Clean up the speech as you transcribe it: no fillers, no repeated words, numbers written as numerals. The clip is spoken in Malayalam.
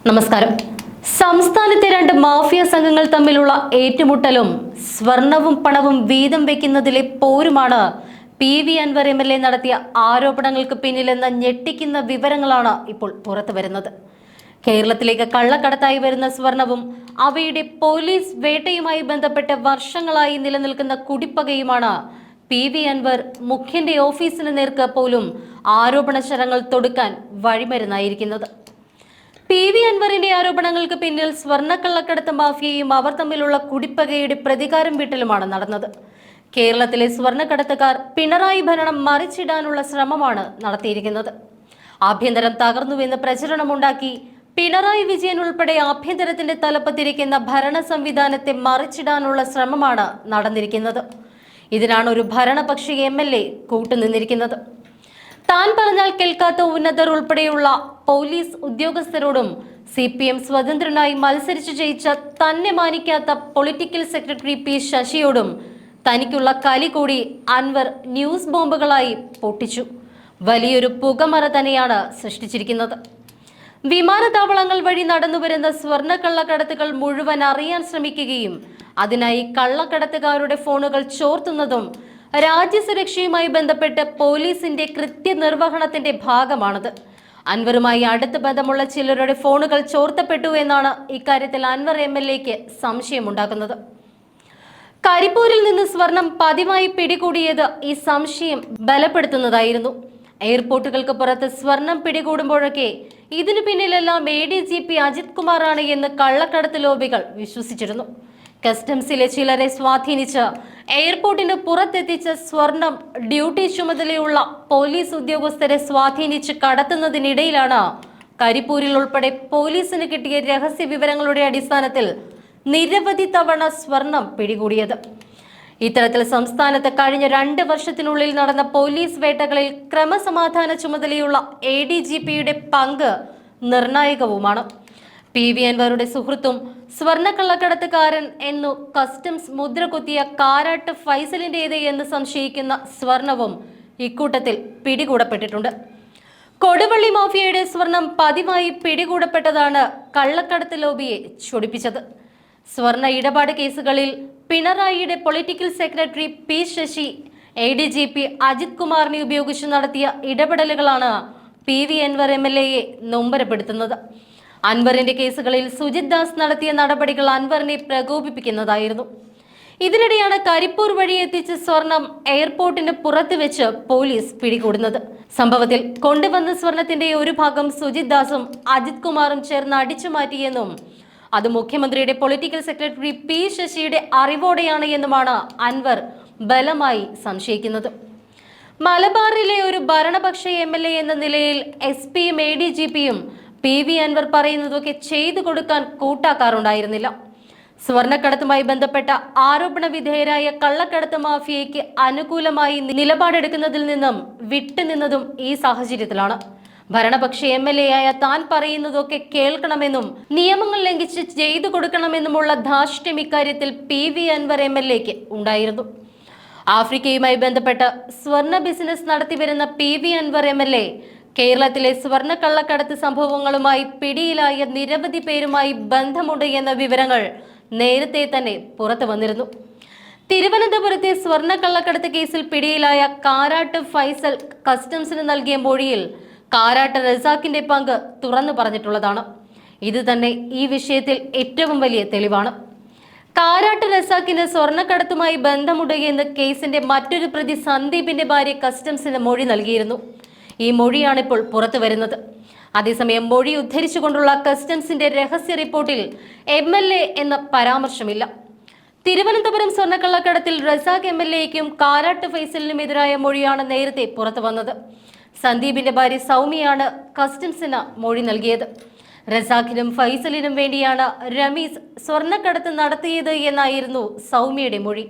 നമസ്കാരം. സംസ്ഥാനത്തെ രണ്ട് മാഫിയ സംഘങ്ങൾ തമ്മിലുള്ള ഏറ്റുമുട്ടലും സ്വർണവും പണവും വീതം വെക്കുന്നതിലെ പോരുമാണ് PV അൻവർ MLA നടത്തിയ ആരോപണങ്ങൾക്ക് പിന്നിലെന്ന ഞെട്ടിക്കുന്ന വിവരങ്ങളാണ് ഇപ്പോൾ പുറത്തു വരുന്നത്. കേരളത്തിലേക്ക് കള്ളക്കടത്തായി വരുന്ന സ്വർണവും അവയുടെ പോലീസ് വേട്ടയുമായി ബന്ധപ്പെട്ട് വർഷങ്ങളായി നിലനിൽക്കുന്ന കുടിപ്പകയുമാണ് PV അൻവർ മുഖ്യന്റെ ഓഫീസിന് നേർക്ക് പോലും ആരോപണ ശരങ്ങൾ തൊടുക്കാൻ വഴിമരുന്നായിരിക്കുന്നത്. PV അൻവറിന്റെ ആരോപണങ്ങൾക്ക് പിന്നിൽ സ്വർണ്ണക്കള്ളക്കടത്ത് മാഫിയയും അവർ തമ്മിലുള്ള കുടിപ്പകയുടെ പ്രതികാരം വീട്ടലുമാണ് നടന്നത്. കേരളത്തിലെ സ്വർണ്ണക്കടത്തുകാർ പിണറായി ഭരണം മറിച്ചിടാനുള്ള ശ്രമമാണ് നടത്തിയിരിക്കുന്നത്. ആഭ്യന്തരം തകർന്നുവെന്ന് പ്രചരണമുണ്ടാക്കി പിണറായി വിജയൻ ഉൾപ്പെടെ ആഭ്യന്തരത്തിന്റെ തലപ്പത്തിരിക്കുന്ന ഭരണ സംവിധാനത്തെ മറിച്ചിടാനുള്ള ശ്രമമാണ് നടന്നിരിക്കുന്നത്. ഇതിനാണ് ഒരു ഭരണപക്ഷി MLA കൂട്ടുനിന്നിരിക്കുന്നത്. താൻ പറഞ്ഞാൽ കേൾക്കാത്ത ഉന്നതർ ഉൾപ്പെടെയുള്ള പോലീസ് ഉദ്യോഗസ്ഥരോടും CPM സ്വതന്ത്രനായി മത്സരിച്ചു ജയിച്ച തന്നെ മാനിക്കാത്ത പൊളിറ്റിക്കൽ സെക്രട്ടറി P ശശിയോടും തനിക്കുള്ള കലി കൂടി അൻവർ ന്യൂസ് ബോംബുകളായി പൊട്ടിച്ചു. വലിയൊരു പുകമറ തന്നെയാണ് സൃഷ്ടിച്ചിരിക്കുന്നത്. വിമാനത്താവളങ്ങൾ വഴി നടന്നുവരുന്ന സ്വർണ്ണക്കള്ളക്കടത്തുകൾ മുഴുവൻ അറിയാൻ ശ്രമിക്കുകയും അതിനായി കള്ളക്കടത്തുകാരുടെ ഫോണുകൾ ചോർത്തുന്നതും രാജ്യസുരക്ഷയുമായി ബന്ധപ്പെട്ട് പോലീസിന്റെ കൃത്യനിർവഹണത്തിന്റെ ഭാഗമാണത്. അൻവറുമായി അടുത്ത ബന്ധമുള്ള ചിലരുടെ ഫോണുകൾ ചോർത്തപ്പെട്ടു എന്നാണ് ഇക്കാര്യത്തിൽ അൻവർ MLAക്ക് സംശയമുണ്ടാക്കുന്നത്. കരിപ്പൂരിൽ നിന്ന് സ്വർണം പതിവായി പിടികൂടിയത് ഈ സംശയം ബലപ്പെടുത്തുന്നതായിരുന്നു. എയർപോർട്ടുകൾക്ക് പുറത്ത് സ്വർണം പിടികൂടുമ്പോഴൊക്കെ ഇതിനു പിന്നിലെല്ലാം ADGP അജിത് കുമാറാണ് എന്ന് കള്ളക്കടത്ത് ലോബികൾ വിശ്വസിച്ചിരുന്നു. കസ്റ്റംസിലെ ചിലരെ സ്വാധീനിച്ച് എയർപോർട്ടിന് പുറത്തെത്തിച്ച സ്വർണം ഡ്യൂട്ടി ചുമതലയുള്ള പോലീസ് ഉദ്യോഗസ്ഥരെ സ്വാധീനിച്ച് കടത്തുന്നതിനിടയിലാണ് കരിപ്പൂരിൽ ഉൾപ്പെടെ പോലീസിന് കിട്ടിയ രഹസ്യ വിവരങ്ങളുടെ അടിസ്ഥാനത്തിൽ നിരവധി തവണ സ്വർണം പിടികൂടിയത്. ഇത്തരത്തിൽ സംസ്ഥാനത്ത് കഴിഞ്ഞ 2 വർഷത്തിനുള്ളിൽ നടന്ന പോലീസ് വേട്ടകളിൽ ക്രമസമാധാന ചുമതലയുള്ള ADGPയുടെ പങ്ക് നിർണായകവുമാണ്. PV അൻവറുടെ സുഹൃത്തും സ്വർണ്ണക്കള്ളക്കടത്തുകാരൻ എന്നു കസ്റ്റംസ് മുദ്ര കുത്തിയ കാരാട്ട് ഫൈസലിന്റേത് എന്ന് സംശയിക്കുന്ന സ്വർണവും ഇക്കൂട്ടത്തിൽ പിടികൂടപ്പെട്ടിട്ടുണ്ട്. കൊടുവള്ളി മാഫിയയുടെ സ്വർണം പതിവായി പിടികൂടപ്പെട്ടതാണ് കള്ളക്കടത്ത് ലോബിയെ ചൊടിപ്പിച്ചത്. സ്വർണ്ണ ഇടപാട് കേസുകളിൽ പിണറായിയുടെ political secretary P Sasi ADGP Ajith കുമാറിനെ ഉപയോഗിച്ച് നടത്തിയ ഇടപെടലുകളാണ് PV അൻവർ MLAയെ നൊമ്പരപ്പെടുത്തുന്നത്. അൻവറിന്റെ കേസുകളിൽ സുജിത് ദാസ് നടത്തിയ നടപടികൾ അൻവറിനെ പ്രകോപിപ്പിക്കുന്നതായിരുന്നു. ഇതിനിടെയാണ് കരിപ്പൂർ വഴി എത്തിച്ച സ്വർണം എയർപോർട്ടിന് പുറത്ത് വെച്ച് പോലീസ് പിടികൂടുന്നത്. സംഭവത്തിൽ കൊണ്ടുവന്ന സ്വർണത്തിന്റെ ഒരു ഭാഗം സുജിത് ദാസും അജിത് കുമാറും ചേർന്ന് അടിച്ചു മാറ്റിയെന്നും അത് മുഖ്യമന്ത്രിയുടെ പൊളിറ്റിക്കൽ സെക്രട്ടറി P ശശിയുടെ അറിവോടെയാണ് എന്നുമാണ് അൻവർ ബലമായി സംശയിക്കുന്നത്. മലബാറിലെ ഒരു ഭരണപക്ഷ MLA എന്ന നിലയിൽ SP-യും ADGP-യും PV അൻവർ പറയുന്നതൊക്കെ ചെയ്തു കൊടുക്കാൻ കൂട്ടാക്കാറുണ്ടായിരുന്നില്ല. സ്വർണ്ണക്കടത്തുമായി ബന്ധപ്പെട്ട ആരോപണ വിധേയരായ കള്ളക്കടത്ത് മാഫിയയ്ക്ക് അനുകൂലമായി നിലപാടെടുക്കുന്നതിൽ നിന്നും വിട്ടുനിന്നതും ഈ സാഹചര്യത്തിലാണ്. ഭരണപക്ഷ MLA ആയ താൻ പറയുന്നതൊക്കെ കേൾക്കണമെന്നും നിയമങ്ങൾ ലംഘിച്ച് ചെയ്തു കൊടുക്കണമെന്നുമുള്ള ധാർഷ്ട്യം ഇക്കാര്യത്തിൽ PV അൻവർ MLAക്ക് ഉണ്ടായിരുന്നു. ആഫ്രിക്കയുമായി ബന്ധപ്പെട്ട് സ്വർണ്ണ ബിസിനസ് നടത്തിവരുന്ന PV അൻവർ MLA കേരളത്തിലെ സ്വർണ്ണ കള്ളക്കടത്ത് സംഭവങ്ങളുമായി പിടിയിലായ നിരവധി പേരുമായി ബന്ധമുണ്ട് എന്ന വിവരങ്ങൾ നേരത്തെ തന്നെ പുറത്തു വന്നിരുന്നു. തിരുവനന്തപുരത്തെ സ്വർണ്ണ കള്ളക്കടത്ത് കേസിൽ പിടിയിലായ കാരാട്ട് ഫൈസൽ കസ്റ്റംസിന് നൽകിയ മൊഴിയിൽ കാരാട്ട് റസാഖിന്റെ പങ്ക് തുറന്നു പറഞ്ഞിട്ടുള്ളതാണ്. ഇത് തന്നെ ഈ വിഷയത്തിൽ ഏറ്റവും വലിയ തെളിവാണ്. കാരാട്ട് റസാഖിന് സ്വർണ്ണക്കടത്തുമായി ബന്ധമുണ്ട് എന്ന് കേസിന്റെ മറ്റൊരു പ്രതി സന്ദീപിന്റെ ഭാര്യ കസ്റ്റംസിന് മൊഴി നൽകിയിരുന്നു. ഈ മൊഴിയാണ് ഇപ്പോൾ പുറത്തു വരുന്നത്. അതേസമയം മൊഴി ഉദ്ധരിച്ചുകൊണ്ടുള്ള കസ്റ്റംസിന്റെ രഹസ്യ റിപ്പോർട്ടിൽ MLA എന്ന പരാമർശമില്ല. തിരുവനന്തപുരം സ്വർണ്ണക്കള്ളക്കടത്തിൽ റസാഖ് MLAയ്ക്കും കാരാട്ട് ഫൈസലിനും എതിരായ മൊഴിയാണ് നേരത്തെ പുറത്തു വന്നത്. സന്ദീപിന്റെ ഭാര്യ സൗമ്യയാണ് കസ്റ്റംസിന് മൊഴി നൽകിയത്. റസാഖിനും ഫൈസലിനും വേണ്ടിയാണ് രമീസ് സ്വർണ്ണക്കടത്ത് നടത്തിയത് എന്നായിരുന്നു സൗമ്യയുടെ മൊഴി.